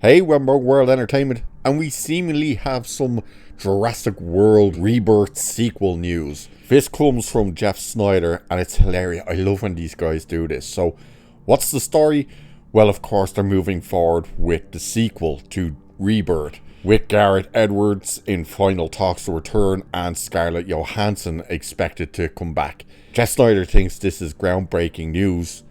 Hey, we're World Entertainment, and we seemingly have some Jurassic World Rebirth sequel news. This comes from Jeff Snyder, and it's hilarious. I love when these guys do this. So, what's the story? Well, of course, they're moving forward with the sequel to Rebirth, with Gareth Edwards in final talks to return and Scarlett Johansson expected to come back. Jeff Snyder thinks this is groundbreaking news,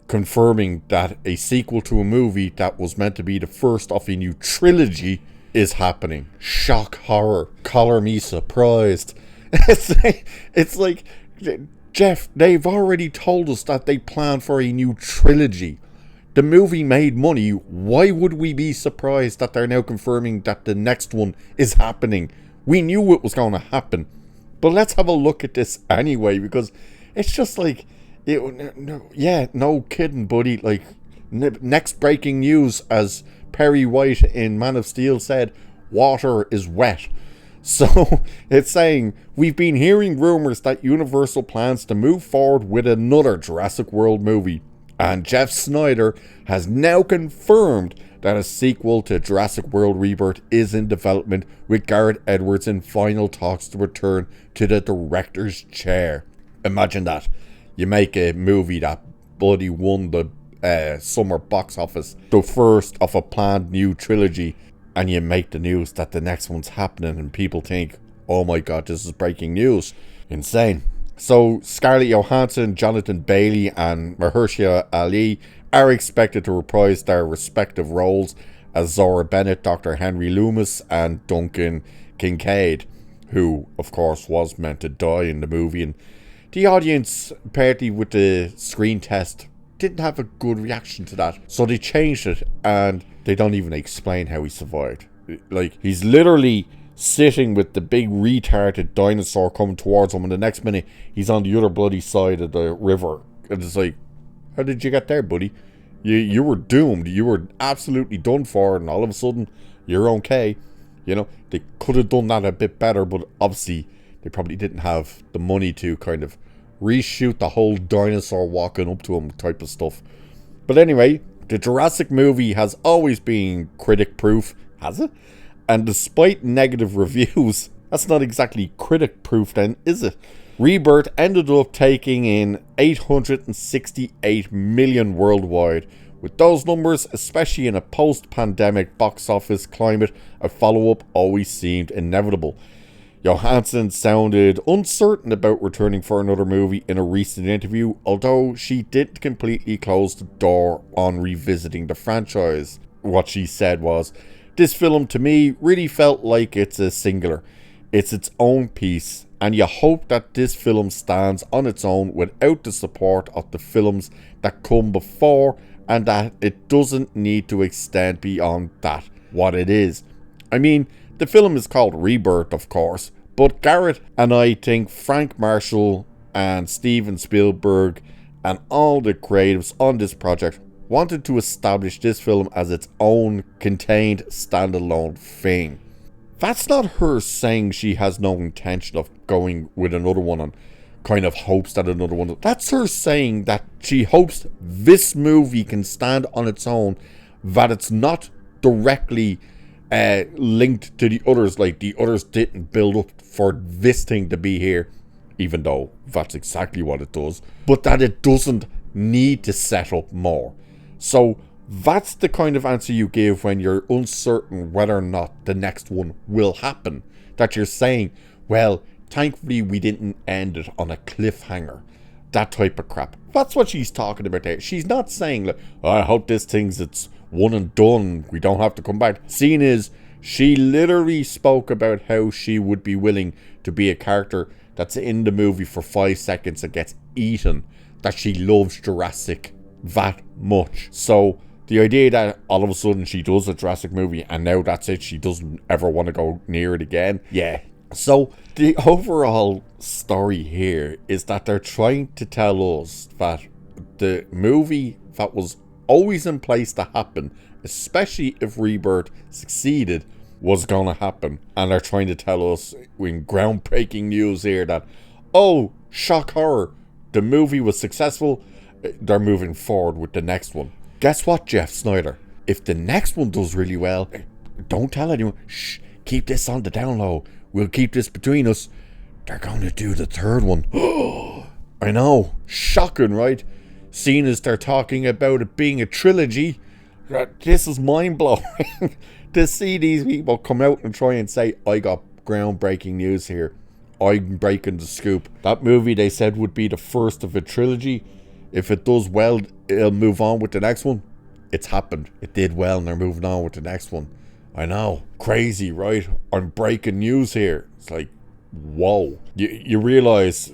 confirming that a sequel to a movie that was meant to be the first of a new trilogy is happening. Shock horror. Color me surprised. It's like, Jeff, they've already told us that they plan for a new trilogy. The movie made money. Why would we be surprised that they're now confirming that the next one is happening? We knew it was going to happen. But let's have a look at this anyway, because it's just like, no kidding, buddy. Like, next breaking news, as Perry White in Man of Steel said, water is wet. So it's saying, we've been hearing rumors that Universal plans to move forward with another Jurassic World movie. And Jeff Snyder has now confirmed that a sequel to Jurassic World Rebirth is in development, with Gareth Edwards in final talks to return to the director's chair. Imagine that. You make a movie that bloody won the summer box office, the first of a planned new trilogy, and you make the news that the next one's happening, and people think, oh my god, this is breaking news. Insane. So Scarlett Johansson, Jonathan Bailey and Mahershala Ali are expected to reprise their respective roles as Zora Bennett, Dr. Henry Loomis and Duncan Kincaid, who of course was meant to die in the movie, and the audience, apparently with the screen test, didn't have a good reaction to that. So they changed it, and they don't even explain how he survived. Like, he's literally sitting with the big retarded dinosaur coming towards him, and the next minute he's on the other bloody side of the river. And it's like, how did you get there, buddy? You were doomed. You were absolutely done for, and all of a sudden you're okay. You know, they could have done that a bit better, but obviously they probably didn't have the money to kind of reshoot the whole dinosaur walking up to him type of stuff. But anyway, the Jurassic movie has always been critic proof, has it? And despite negative reviews, that's not exactly critic proof then, is it? Rebirth ended up taking in 868 million worldwide. With those numbers, especially in a post-pandemic box office climate, a follow-up always seemed inevitable. Johansson sounded uncertain about returning for another movie in a recent interview, although she didn't completely close the door on revisiting the franchise. What she said was, "This film to me really felt like it's a singular. It's its own piece, and you hope that this film stands on its own without the support of the films that come before, and that it doesn't need to extend beyond that, what it is." I mean, the film is called Rebirth, of course, but Gareth and I think Frank Marshall and Steven Spielberg and all the creatives on this project wanted to establish this film as its own contained standalone thing. That's not her saying she has no intention of going with another one and kind of hopes that another one... That's her saying that she hopes this movie can stand on its own, that it's not directly linked to the others, like the others didn't build up for this thing to be here, even though that's exactly what it does, but that it doesn't need to set up more. So that's the kind of answer you give when you're uncertain whether or not the next one will happen. That you're saying, well, thankfully we didn't end it on a cliffhanger. That type of crap. That's what she's talking about there. She's not saying, like, I hope this thing's it's one and done, we don't have to come back. Scene is, she literally spoke about how she would be willing to be a character that's in the movie for 5 seconds and gets eaten. That she loves Jurassic that much. So the idea that all of a sudden she does a Jurassic movie and now that's it, she doesn't ever want to go near it again. Yeah. So the overall story here is that they're trying to tell us that the movie that was always in place to happen, especially if Rebirth succeeded, was going to happen. And they're trying to tell us in groundbreaking news here that, oh, shock horror, the movie was successful, they're moving forward with the next one. Guess what, Jeff Snyder? if the next one does really well, don't tell anyone. Shh, keep this on the down low. We'll keep this between us. They're going to do the third one. I know. Shocking, right? Seeing as they're talking about it being a trilogy, this is mind-blowing. To see these people come out and try and say, I got groundbreaking news here. I'm breaking the scoop. That movie they said would be the first of a trilogy. If it does well, it'll move on with the next one. It's happened. It did well and they're moving on with the next one. I know. Crazy, right? I'm breaking news here. It's like, whoa. You realise,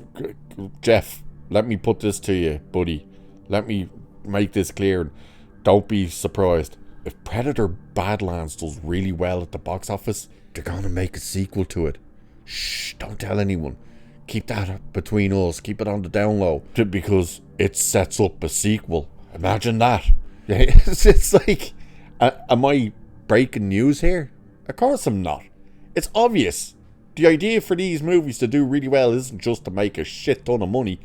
Jeff, let me put this to you, buddy. Let me make this clear. Don't be surprised. If Predator Badlands does really well at the box office, they're going to make a sequel to it. Shh, don't tell anyone. Keep that between us. Keep it on the down low. Because it sets up a sequel. Imagine that. It's like, am I breaking news here? Of course I'm not. It's obvious. The idea for these movies to do really well isn't just to make a shit ton of money.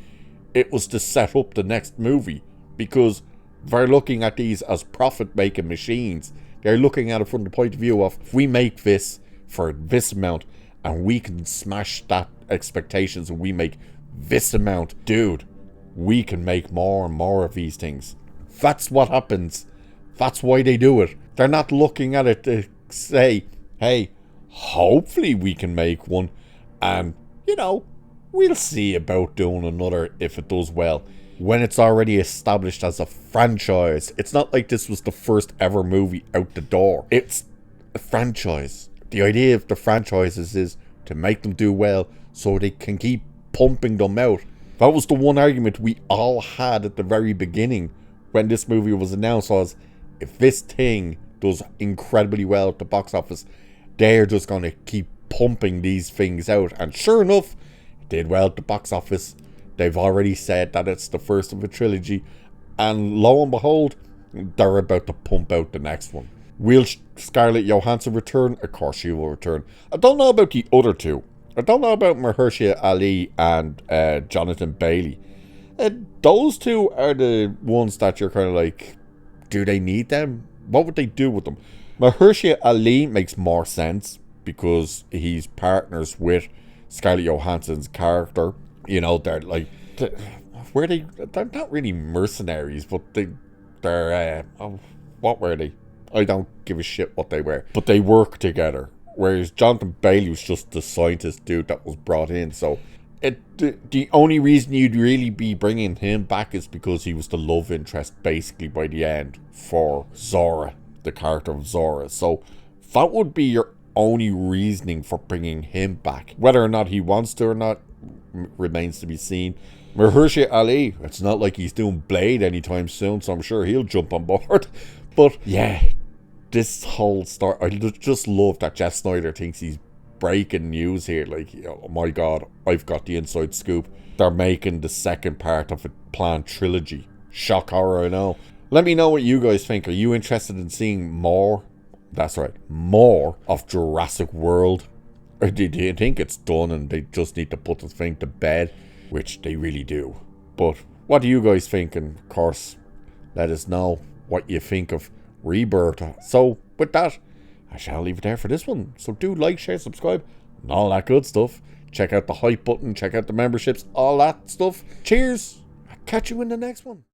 It was to set up the next movie. Because they're looking at these as profit-making machines. They're looking at it from the point of view of, if we make this for this amount and we can smash that expectations and we make this amount, dude, we can make more and more of these things. That's what happens. That's why they do it. They're not looking at it to say, hey, hopefully we can make one and, we'll see about doing another if it does well. When it's already established as a franchise. It's not like this was the first ever movie out the door. It's a franchise. The idea of the franchises is to make them do well so they can keep pumping them out. That was the one argument we all had at the very beginning when this movie was announced, was if this thing does incredibly well at the box office, they're just going to keep pumping these things out. And sure enough, it did well at the box office. They've already said that it's the first of a trilogy. And lo and behold, they're about to pump out the next one. Will Scarlett Johansson return? Of course she will return. I don't know about the other two. I don't know about Mahershala Ali and Jonathan Bailey. Those two are the ones that you're kind of like, do they need them? What would they do with them? Mahershala Ali makes more sense because he's partners with Scarlett Johansson's character. They're like, they're not really mercenaries, but they're, what were they? I don't give a shit what they were. But they work together. Whereas Jonathan Bailey was just the scientist dude that was brought in. So the only reason you'd really be bringing him back is because he was the love interest basically by the end for Zora, the character of Zora. So that would be your only reasoning for bringing him back. Whether or not he wants to or not remains to be seen. Mahershala Ali, it's not like he's doing Blade anytime soon, so I'm sure he'll jump on board. But yeah, this whole story, I just love that Jeff Snyder thinks he's breaking news here. Like, oh my god, I've got the inside scoop. They're making the second part of a planned trilogy. Shock horror, I know. Let me know what you guys think. Are you interested in seeing more? That's right, more of Jurassic World? Or do you think it's done and they just need to put the thing to bed? Which they really do. But what do you guys think? And of course, let us know what you think of Rebirth. So with that, I shall leave it there for this one. So do like, share, subscribe, and all that good stuff. Check out the hype button, check out the memberships, all that stuff. Cheers. I'll catch you in the next one.